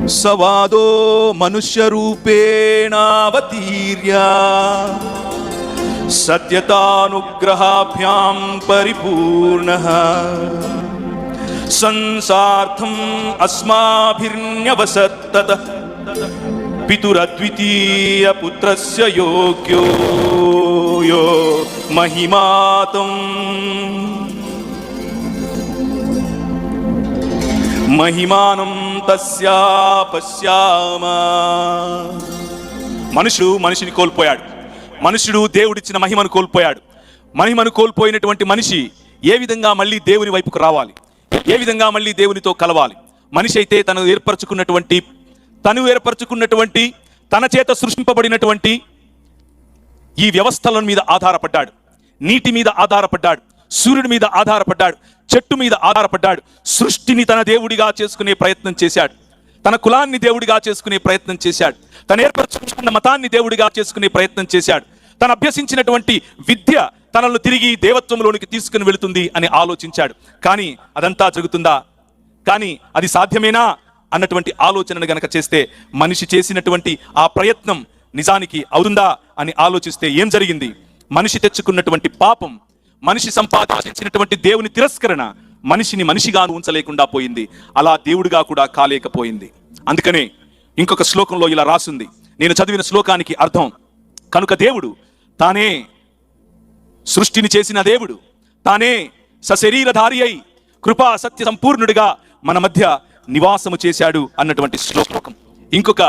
సవాదో మనుష్య రూపేణావతీర్య సత్యతానుగ్రహాభ్యాం పరిపూర్ణః సంసార్థం అస్మాభిర్న్యవసత్తతః పితురద్వితీయ పుత్రస్య యోగ్యో యో మహిమాతం మహిమానం తస్యా పశ్యామ. మనిషిని కోల్పోయాడు. మనుషుడు దేవుడిచ్చిన మహిమను కోల్పోయాడు. మహిమను కోల్పోయినటువంటి మనిషి ఏ విధంగా మళ్ళీ దేవుని వైపుకు రావాలి, ఏ విధంగా మళ్ళీ దేవునితో కలవాలి? మనిషి అయితే తను ఏర్పరచుకున్నటువంటి తన చేత సృష్టింపబడినటువంటి ఈ వ్యవస్థల మీద ఆధారపడ్డాడు. నీటి మీద ఆధారపడ్డాడు, సూర్యుడి మీద ఆధారపడ్డాడు, చెట్టు మీద ఆధారపడ్డాడు. సృష్టిని తన దేవుడిగా చేసుకునే ప్రయత్నం చేశాడు. తన కులాన్ని దేవుడిగా చేసుకునే ప్రయత్నం చేశాడు. తను ఏర్పరచుకున్న మతాన్ని దేవుడిగా చేసుకునే ప్రయత్నం చేశాడు. తను అభ్యసించినటువంటి విద్య తనను తిరిగి దేవత్వంలోనికి తీసుకుని వెళుతుంది అని ఆలోచించాడు. కానీ అదంతా జరుగుతుందా? కానీ అది సాధ్యమేనా అన్నటువంటి ఆలోచనను గనక చేస్తే, మనిషి చేసినటువంటి ఆ ప్రయత్నం నిజానికి అవుతుందా అని ఆలోచిస్తే ఏం జరిగింది? మనిషి తెచ్చుకున్నటువంటి పాపం, మనిషి సంపాదించినటువంటి దేవుని తిరస్కరణ మనిషిని మనిషిగా ఉంచలేకుండా పోయింది. అలా దేవుడిగా కూడా కాలేకపోయింది. అందుకనే ఇంకొక శ్లోకంలో ఇలా రాసింది, నేను చదివిన శ్లోకానికి అర్థం, కనుక దేవుడు తానే సృష్టిని చేసిన దేవుడు, తానే సశరీరధారి అయి కృపా సత్య సంపూర్ణుడిగా మన మధ్య నివాసము చేశాడు అన్నటువంటి శ్లోకం. ఇంకొక